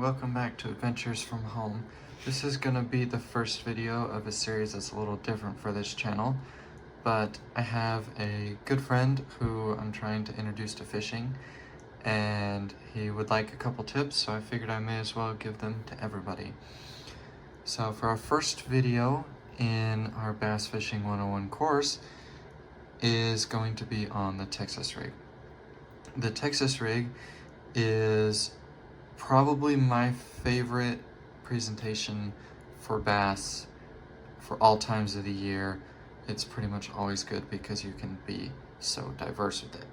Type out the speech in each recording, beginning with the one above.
welcome back to Adventures from Home. This is going to be the first video of a series that's a little different for this channel, but I have a good friend who I'm trying to introduce to fishing, and he would like a couple tips, so I figured I may as well give them to everybody. So for our first video in our Bass Fishing 101 course is going to be on the Texas rig. The Texas rig is probably my favorite presentation for bass for all times of the year. It's pretty much always good because you can be so diverse with it.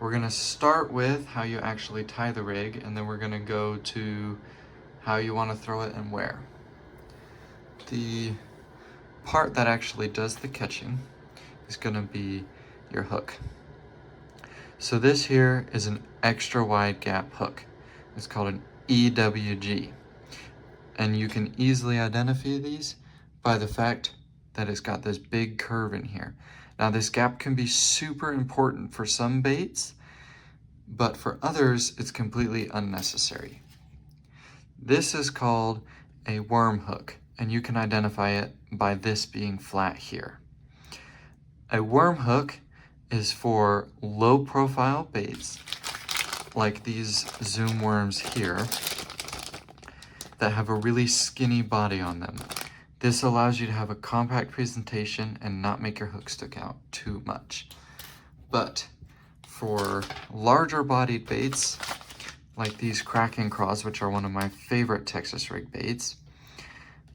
We're gonna start with how you actually tie the rig, and then we're gonna go to how you wanna throw it and where. The part that actually does the catching is gonna be your hook. So this here is an extra wide gap hook. It's called an EWG. And you can easily identify these by the fact that it's got this big curve in here. Now this gap can be super important for some baits, but for others it's completely unnecessary. This is called a worm hook, and you can identify it by this being flat here. A worm hook is for low profile baits like these zoom worms here that have a really skinny body on them. This allows you to have a compact presentation and not make your hook stick out too much. But for larger bodied baits like these Kraken craws, which are one of my favorite Texas rig baits,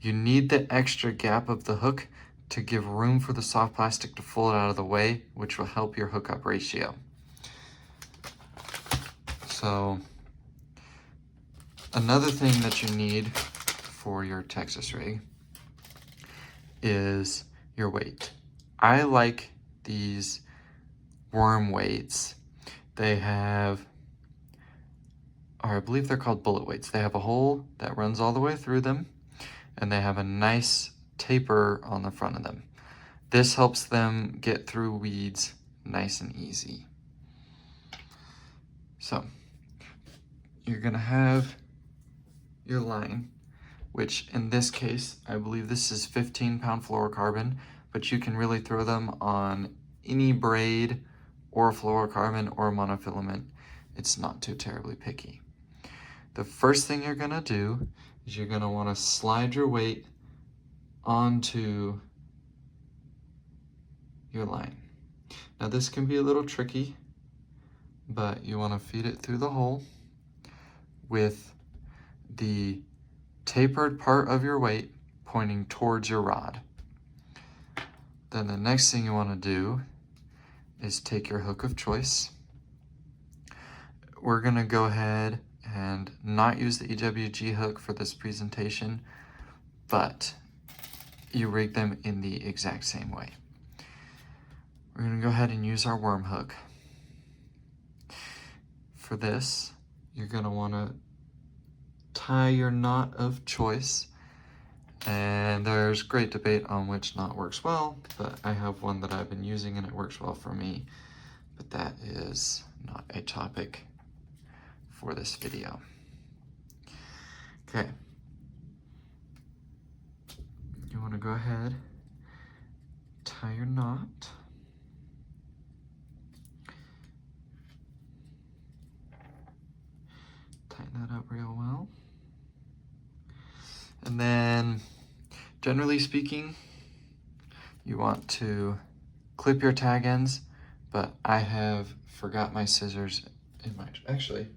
you need the extra gap of the hook to give room for the soft plastic to fold out of the way, which will help your hookup ratio. So another thing that you need for your Texas rig is your weight. I like these worm weights. They have, or I believe they're called bullet weights. They have a hole that runs all the way through them, and they have a nice taper on the front of them. This helps them get through weeds nice and easy. So you're gonna have your line, which in this case, I believe this is 15-pound fluorocarbon, but you can really throw them on any braid or fluorocarbon or monofilament. It's not too terribly picky. The first thing you're gonna do is you're gonna wanna slide your weight onto your line. Now this can be a little tricky, but you wanna feed it through the hole with the tapered part of your weight pointing towards your rod. Then the next thing you wanna do is take your hook of choice. We're gonna go ahead and not use the EWG hook for this presentation, but you rig them in the exact same way. We're gonna go ahead and use our worm hook. For this, you're gonna wanna tie your knot of choice, and there's great debate on which knot works well, but I have one that I've been using and it works well for me, but that is not a topic for this video. Okay. You want to go ahead, tie your knot. Tighten that up real well. And then, generally speaking, you want to clip your tag ends, but I have forgot my scissors in my, actually,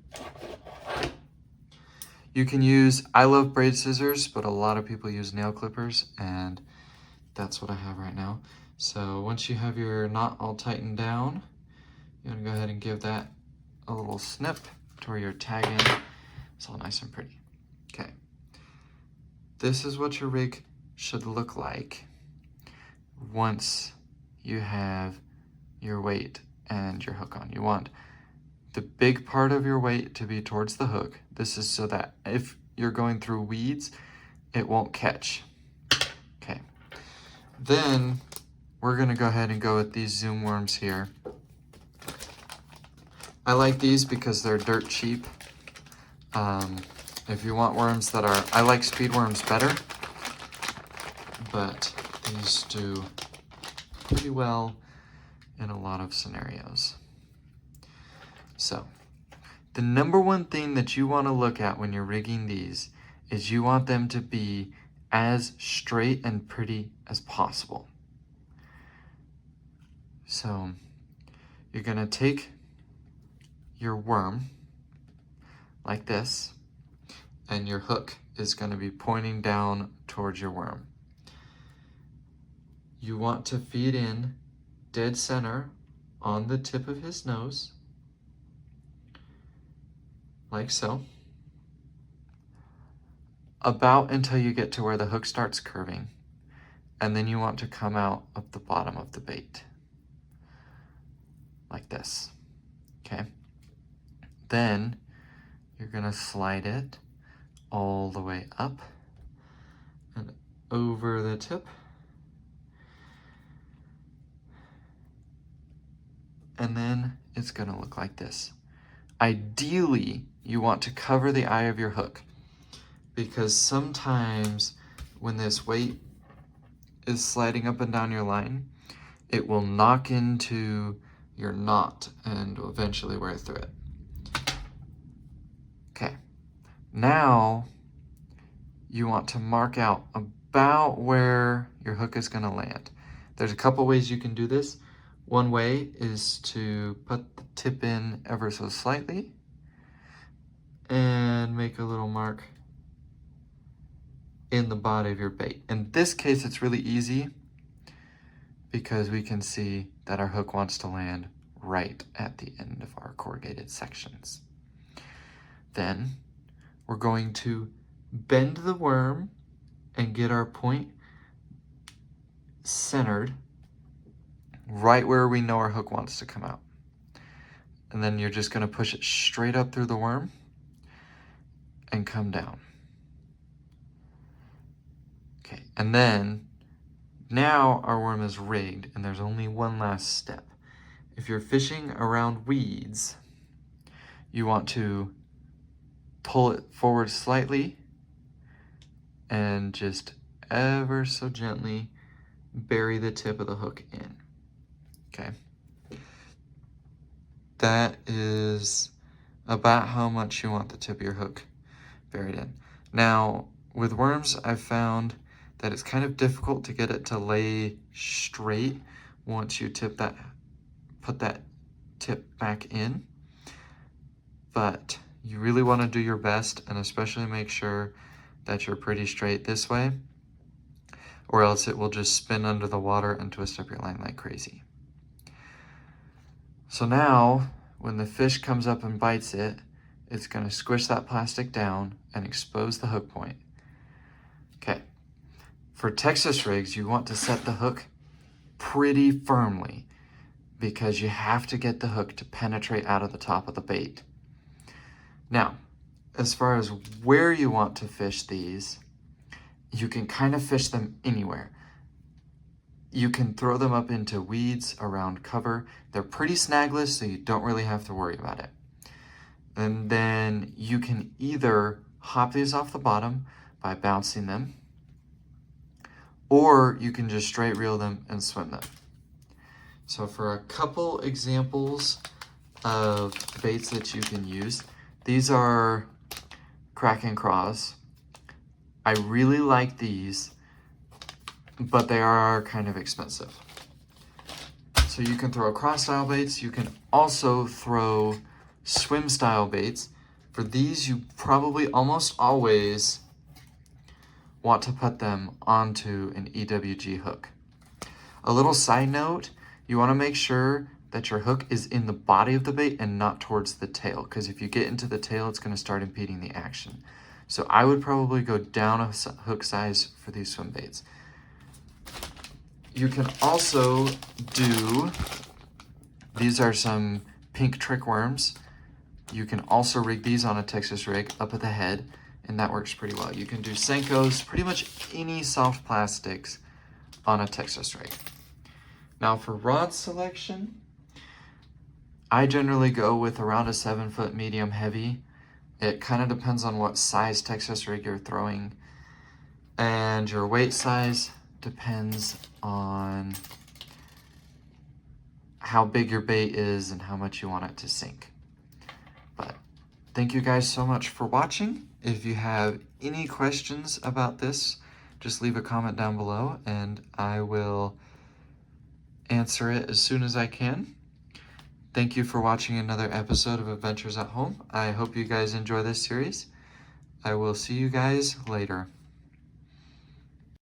you can use, I love braid scissors, but a lot of people use nail clippers, and that's what I have right now. So once you have your knot all tightened down, you're gonna go ahead and give that a little snip to where your tag end is all nice and pretty. Okay. This is what your rig should look like once you have your weight and your hook on. You want the big part of your weight to be towards the hook. This is so that if you're going through weeds, it won't catch. Okay. Then we're gonna go ahead and go with these zoom worms here. I like these because they're dirt cheap. If you want worms that are, I like speed worms better, but these do pretty well in a lot of scenarios. So the number one thing that you want to look at when you're rigging these is you want them to be as straight and pretty as possible. So you're going to take your worm like this, and your hook is going to be pointing down towards your worm. You want to feed in dead center on the tip of his nose, like so, about until you get to where the hook starts curving, and then you want to come out of the bottom of the bait, like this, okay? Then you're gonna slide it all the way up and over the tip, and then it's gonna look like this. Ideally, you want to cover the eye of your hook, because sometimes when this weight is sliding up and down your line, it will knock into your knot and will eventually wear through it. Okay, now you want to mark out about where your hook is gonna land. There's a couple ways you can do this. One way is to put the tip in ever so slightly and make a little mark in the body of your bait. In this case, it's really easy because we can see that our hook wants to land right at the end of our corrugated sections. Then we're going to bend the worm and get our point centered right where we know our hook wants to come out. And then you're just going to push it straight up through the worm and come down. Okay, and then now our worm is rigged, and there's only one last step. If you're fishing around weeds, you want to pull it forward slightly and just ever so gently bury the tip of the hook in. Okay. That is about how much you want the tip of your hook buried in. Now, with worms, I've found that it's kind of difficult to get it to lay straight once you put that tip back in. But you really want to do your best, and especially make sure that you're pretty straight this way, or else it will just spin under the water and twist up your line like crazy. So now, when the fish comes up and bites it, it's going to squish that plastic down and expose the hook point. Okay. For Texas rigs, you want to set the hook pretty firmly because you have to get the hook to penetrate out of the top of the bait. Now, as far as where you want to fish these, you can kind of fish them anywhere. You can throw them up into weeds around cover. They're pretty snagless, so you don't really have to worry about it. And then you can either hop these off the bottom by bouncing them, or you can just straight reel them and swim them. So for a couple examples of baits that you can use, these are Kraken craws. I really like these, but they are kind of expensive. So you can throw craw style baits. You can also throw swim style baits. For these, you probably almost always want to put them onto an EWG hook. A little side note, you want to make sure that your hook is in the body of the bait and not towards the tail, because if you get into the tail, it's going to start impeding the action. So I would probably go down a hook size for these swim baits. You can also do, these are some pink trick worms. You can also rig these on a Texas rig up at the head, and that works pretty well. You can do Senkos, pretty much any soft plastics on a Texas rig. Now for rod selection, I generally go with around a 7-foot medium heavy. It kind of depends on what size Texas rig you're throwing, and your weight size depends on how big your bait is and how much you want it to sink. But thank you guys so much for watching. If you have any questions about this, just leave a comment down below and I will answer it as soon as I can. Thank you for watching another episode of Adventures at Home. I hope you guys enjoy this series. I will see you guys later.